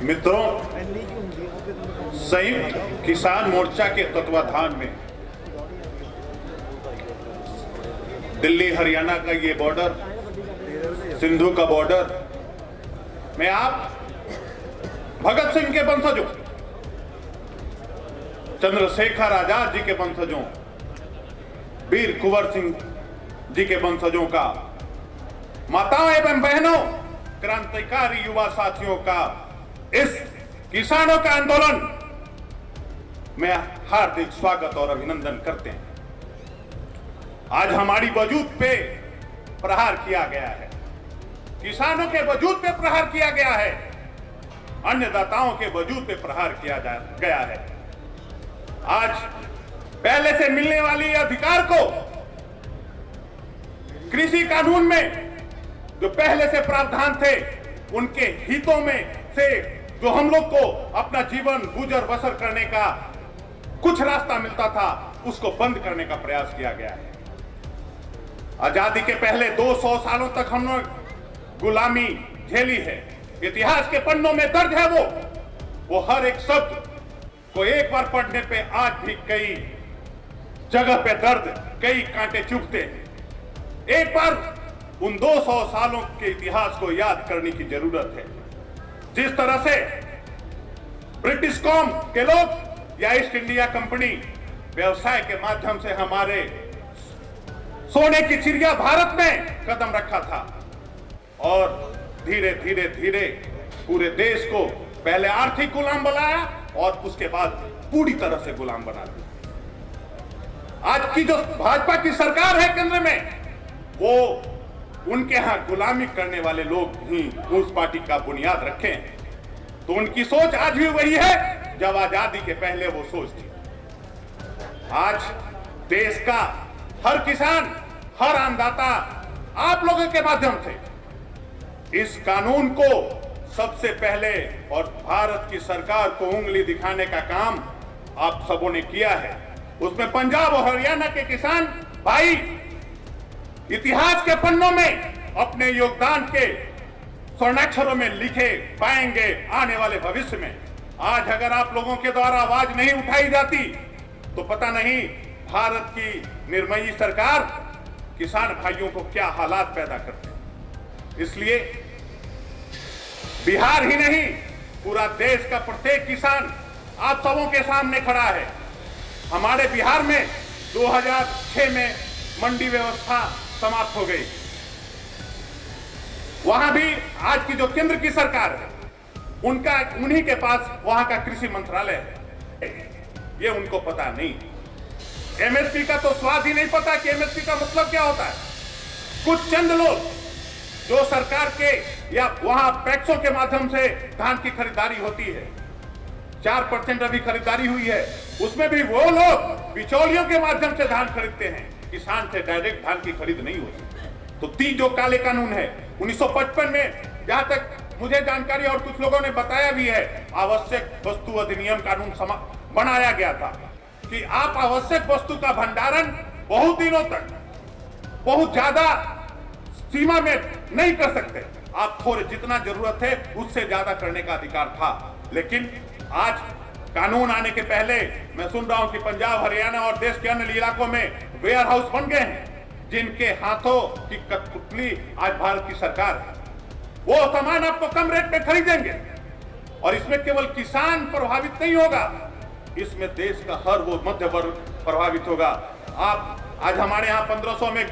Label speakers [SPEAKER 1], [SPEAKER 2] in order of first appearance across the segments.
[SPEAKER 1] मित्रों, संयुक्त किसान मोर्चा के तत्वाधान में दिल्ली हरियाणा का ये बॉर्डर, सिंधु का बॉर्डर में आप भगत सिंह के वंशजों, चंद्रशेखर आजाद जी के वंशजों, वीर कुंवर सिंह जी के वंशजों का, माताओं एवं बहनों, क्रांतिकारी युवा साथियों का इस किसानों का आंदोलन में हार्दिक स्वागत और अभिनंदन करते हैं। आज हमारी वजूद पे प्रहार किया गया है, किसानों के वजूद पे प्रहार किया गया है, अन्नदाताओं के वजूद पे प्रहार किया गया है। आज पहले से मिलने वाली अधिकार को कृषि कानून में जो पहले से प्रावधान थे, उनके हितों में से जो हम लोग को अपना जीवन गुजर बसर करने का कुछ रास्ता मिलता था, उसको बंद करने का प्रयास किया गया है। आजादी के पहले 200 सालों तक हमने गुलामी झेली है। इतिहास के पन्नों में दर्ज है वो हर एक शब्द को एक बार पढ़ने पे आज भी कई जगह पे दर्द, कई कांटे चुभते हैं। एक बार उन 200 सालों के इतिहास को याद करने की जरूरत है। जिस तरह से ब्रिटिश कौम के लोग या ईस्ट इंडिया कंपनी व्यवसाय के माध्यम से हमारे सोने की चिड़िया भारत में कदम रखा था और धीरे धीरे धीरे पूरे देश को पहले आर्थिक गुलाम बनाया और उसके बाद पूरी तरह से गुलाम बना दिया। आज की जो भाजपा की सरकार है केंद्र में, वो उनके यहां गुलामी करने वाले लोग ही उस पार्टी का बुनियाद रखे हैं। तो उनकी सोच आज भी वही है जब आजादी के पहले वो सोच थी। आज देश का हर किसान, हर अन्नदाता आप लोगों के माध्यम से इस कानून को सबसे पहले और भारत की सरकार को उंगली दिखाने का काम आप सबों ने किया है। उसमें पंजाब और हरियाणा के किसान भाई इतिहास के पन्नों में अपने योगदान के स्वर्णाक्षरों में लिखे पाएंगे आने वाले भविष्य में। आज अगर आप लोगों के द्वारा आवाज नहीं उठाई जाती तो पता नहीं भारत की निर्मयी सरकार किसान भाइयों को क्या हालात पैदा करते। इसलिए बिहार ही नहीं, पूरा देश का प्रत्येक किसान आप सबों के सामने खड़ा है। हमारे बिहार में 2006 में मंडी व्यवस्था समाप्त हो गई। वहां भी आज की जो केंद्र की सरकार है, उन्हीं के पास वहां का कृषि मंत्रालय है। ये उनको पता नहीं। एमएसपी का तो स्वाद ही नहीं पता कि एमएसपी का मतलब क्या होता है। कुछ चंद लोग जो सरकार के या वहां पैक्सों के माध्यम से धान की खरीदारी होती है, 4% अभी खरीदारी हुई है, उसमें भी वो लोग बिचौलियों के माध्यम से धान खरीदते हैं। किसान से डायरेक्ट धान की खरीद नहीं होती। तो 3 जो काले कानून है 1955 में, जहां तक मुझे जानकारी और कुछ लोगों ने बताया भी है, आवश्यक वस्तु अधिनियम कानून बनाया गया था कि आप आवश्यक वस्तु का भंडारण बहुत दिनों तक बहुत ज्यादा सीमा में नहीं कर सकते। आप थोड़े जितना जरूरत है उससे ज्यादा करने का अधिकार था। लेकिन आज कानून आने के पहले मैं सुन रहा हूं कि पंजाब, हरियाणा और देश के अन्य इलाकों में वेयर हाउस बन गए हैं, जिनके हाथों की कठपुतली आज भारत की सरकार है। वो सामान आपको कम रेट पे खरीदेंगे और इसमें केवल किसान प्रभावित नहीं होगा, इसमें देश का हर वो मध्य वर्ग प्रभावित होगा। आप आज हमारे यहाँ 1500 में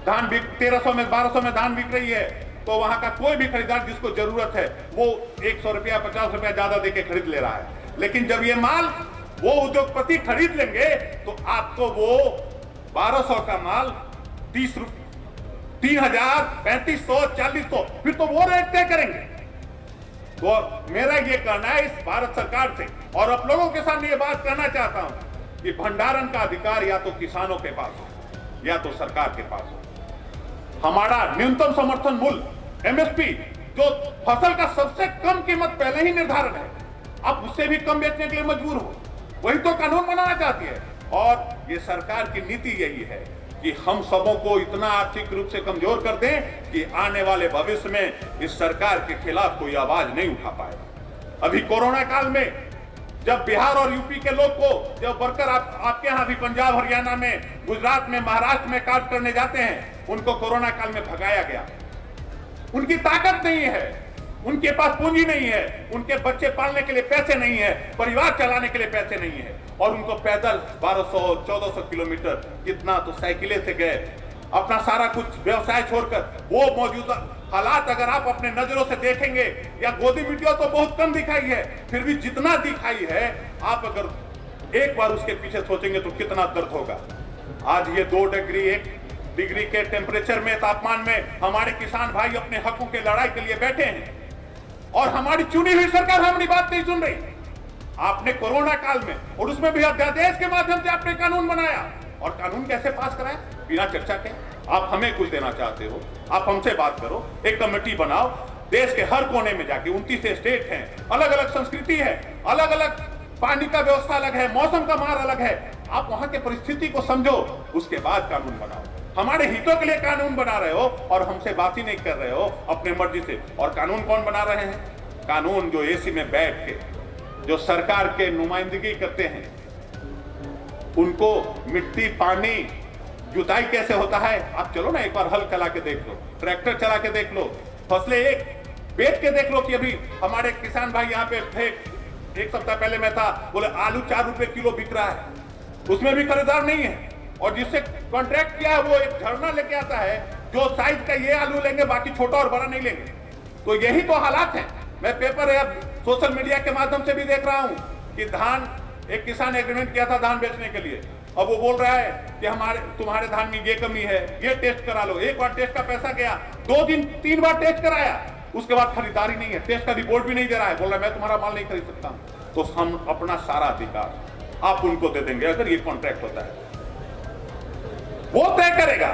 [SPEAKER 1] धान बिक, 1300 में 1200 में धान बिक रही है, तो वहां का कोई भी खरीदार जिसको जरूरत है वो 100 रुपया 50 रुपया ज्यादा देके खरीद ले रहा है। लेकिन जब ये माल वो उद्योगपति खरीद लेंगे तो आपको वो 1200 का माल 30,000, 3500, 4000, फिर तो वो रेट तय करेंगे। तो मेरा ये कहना है इस भारत सरकार से, और आप लोगों के सामने ये बात कहना चाहता हूं कि भंडारण का अधिकार या तो किसानों के पास हो या तो सरकार के पास हो। हमारा न्यूनतम समर्थन मूल्य एमएसपी, जो फसल का सबसे कम कीमत पहले ही निर्धारण है, आप उससे भी कम बेचने के लिए मजबूर हो, वही तो कानून बनाना चाहती है। और ये सरकार की नीति यही है कि हम सबों को इतना आर्थिक रूप से कमजोर कर दें कि आने वाले भविष्य में इस सरकार के खिलाफ कोई आवाज नहीं उठा पाएगा। अभी कोरोना काल में जब बिहार और यूपी के लोग को, जब वर्कर आपके यहाँ भी पंजाब, हरियाणा में, गुजरात में, महाराष्ट्र में काम करने जाते हैं, उनको कोरोना काल में भगाया गया। उनकी ताकत नहीं है, उनके पास पूंजी नहीं है, उनके बच्चे पालने के लिए पैसे नहीं है, परिवार चलाने के लिए पैसे नहीं है, और उनको पैदल 1200-1400 किलोमीटर, कितना तो साइकिलें से गए, अपना सारा कुछ व्यवसाय छोड़कर। वो मौजूदा हालात अगर आप अपने नजरों से देखेंगे, या गोदी मीडिया तो बहुत कम दिखाई है, फिर भी जितना दिखाई है, आप अगर एक बार उसके पीछे सोचेंगे तो कितना दर्द होगा। आज ये 2 डिग्री 1 डिग्री के टेम्परेचर में, तापमान में हमारे किसान भाई अपने हकों की लड़ाई के लिए बैठे हैं, और हमारी चुनी हुई सरकार हमारी बात नहीं सुन रही। आपने कोरोना काल में, और उसमें भी अध्यादेश के माध्यम से आपने कानून बनाया, और कानून कैसे पास कराया? बिना चर्चा के। आप हमें कुछ देना चाहते हो, आप हमसे बात करो, एक कमेटी बनाओ, देश के हर कोने में जाके, 29 स्टेट हैं, अलग अलग संस्कृति है, अलग अलग पानी का व्यवस्था अलग है, मौसम का मार अलग है, आप वहां के परिस्थिति को समझो, उसके बाद कानून बनाओ। हमारे हितों के लिए कानून बना रहे हो और हमसे बात ही नहीं कर रहे हो अपने मर्जी से। और कानून कौन बना रहे हैं? कानून जो एसी में बैठ के, जो सरकार के नुमाइंदगी करते हैं, उनको मिट्टी, पानी, जुताई कैसे होता है, आप चलो ना एक बार हल चला के देख लो, ट्रैक्टर चला के देख लो, फसलें एक बेच के देख लो। कि अभी हमारे किसान भाई यहाँ पे थे, 1 सप्ताह पहले मैं था, बोले आलू 4 रुपए किलो बिक रहा है, उसमें भी खरीदार नहीं है, और जिससे कॉन्ट्रैक्ट किया है वो एक झरना लेके आता है, जो साइज का ये आलू लेंगे, बाकी छोटा और बड़ा नहीं लेंगे। तो यही तो हालात हैं। मैं पेपर या सोशल मीडिया के माध्यम से भी देख रहा हूं कि धान, एक किसान एग्रीमेंट किया था धान बेचने के लिए, अब वो बोल रहा है कि तुम्हारे धान में ये कमी है, ये टेस्ट करा लो। एक बार टेस्ट का पैसा गया, 2 दिन 3 बार टेस्ट कराया, उसके बाद खरीदारी नहीं है, टेस्ट का रिपोर्ट भी नहीं दे रहा है, बोल रहा है मैं तुम्हारा माल नहीं खरीद सकता। तो हम अपना सारा अधिकार आप उनको दे देंगे अगर ये कॉन्ट्रैक्ट होता है। वो तय करेगा,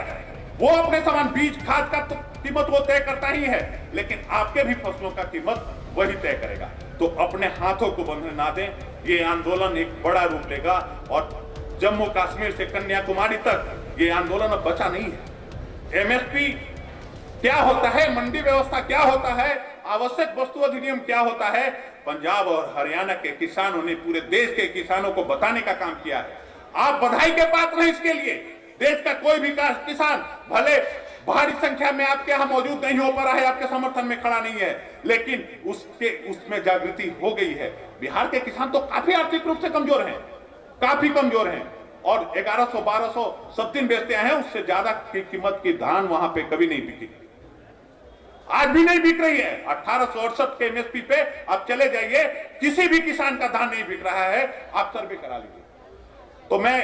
[SPEAKER 1] वो अपने सामान, बीज, खाद का तो कीमत वो तय करता ही है, लेकिन आपके भी फसलों का कीमत वही तय करेगा। तो अपने हाथों को बंधने ना दें। ये आंदोलन एक बड़ा रूप लेगा, और जम्मू कश्मीर से कन्याकुमारी तक ये आंदोलन अब बचा नहीं है। एमएसपी क्या होता है, मंडी व्यवस्था क्या होता है, आवश्यक वस्तु अधिनियम क्या होता है, पंजाब और हरियाणा के किसानों ने पूरे देश के किसानों को बताने का काम किया है। आप बधाई के पात्र हैं इसके लिए। देश का कोई भी किसान भले भारी संख्या में आपके यहाँ मौजूद नहीं हो पा रहा है, आपके समर्थन में खड़ा नहीं है, लेकिन उसमें जागृति हो गई है। बिहार के किसान तो काफी आर्थिक रूप से कमजोर हैं, काफी कमजोर हैं, और 1100-1200 सब दिन बेचते हैं, उससे ज्यादा की कीमत की धान वहां पे कभी नहीं बिकी, आज भी नहीं बिक रही है। 1868 के एमएसपी पे आप चले जाइए, किसी भी किसान का धान नहीं बिक रहा है, आप सर्वे करा लीजिए। तो मैं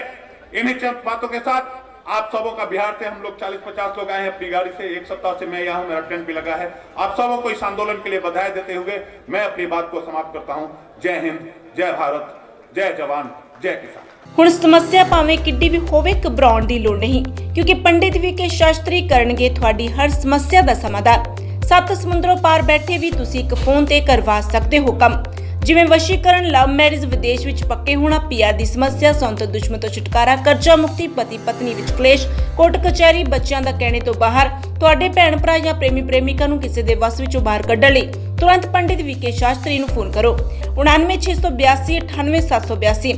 [SPEAKER 1] इन्हीं चंद बातों के साथ आप सबों का, बिहार से हम लोग 40-50 लोग आए हैं अपनी गाड़ी से, 1 सप्ताह से मैं यहाँ हूं, मेरा टेंट भी लगा है। आप सबों को इस आंदोलन के लिए बधाई देते हुए मैं अपनी बात को समाप्त करता हूं। जय हिंद, जय भारत, जय जवान, जय किसान।
[SPEAKER 2] ਹੁਣ ਸਮੱਸਿਆ ਭਾਵੇਂ ਕਿੱਡੀ ਵੀ ਹੋਵੇ, ਘਬਰਾਉਣ ਦੀ ਲੋੜ ਨਹੀਂ, ਕਿਉਂਕਿ ਪੰਡਿਤ ਵੀਕੇ ਸ਼ਾਸਤਰੀ ਕਰਨਗੇ ਤੁਹਾਡੀ ਹਰ ਸਮੱਸਿਆ ਦਾ ਸਮਾਧਾਨ। 7 ਸਮੁੰਦਰੋਂ ਪਾਰ ਬੈਠੇ ਵੀ ਤੁਸੀਂ ਇੱਕ ਫੋਨ ਤੇ ਕਰਵਾ ਸਕਦੇ ਹੋ ਕੰਮ, ਜਿਵੇਂ ਵਸ਼ੀਕਰਨ, ਲਵ ਮੈਰਿਜ, ਵਿਦੇਸ਼ ਵਿੱਚ ਪੱਕੇ ਹੋਣਾ, ਪੀਆਰ ਦੀ ਸਮੱਸਿਆ, ਸੌਂਤ ਦੁਸ਼ਮਣ ਤੋਂ ਛੁਟਕਾਰਾ, ਕਰਜ਼ਾ ਮੁਕਤੀ, ਪਤੀ ਪਤਨੀ ਵਿੱਚ ਕਲੇਸ਼, ਕੋਰਟ ਕਚਹਿਰੀ, ਬੱਚਿਆਂ ਦਾ ਕਹਿਣੇ ਤੋਂ ਬਾਹਰ, ਤੁਹਾਡੇ ਭੈਣ ਭਰਾ ਜਾਂ ਪ੍ਰੇਮੀ ਪ੍ਰੇਮਿਕਾ ਨੂੰ ਕਿਸੇ ਦੇ ਵਸ ਵਿੱਚੋਂ ਬਾਹਰ ਕੱਢਣ ਲਈ ਤੁਰੰਤ ਪੰਡਿਤ ਵੀਕੇ ਸ਼ਾਸਤਰੀ ਨੂੰ ਫੋਨ ਕਰੋ। 99 682 98 782।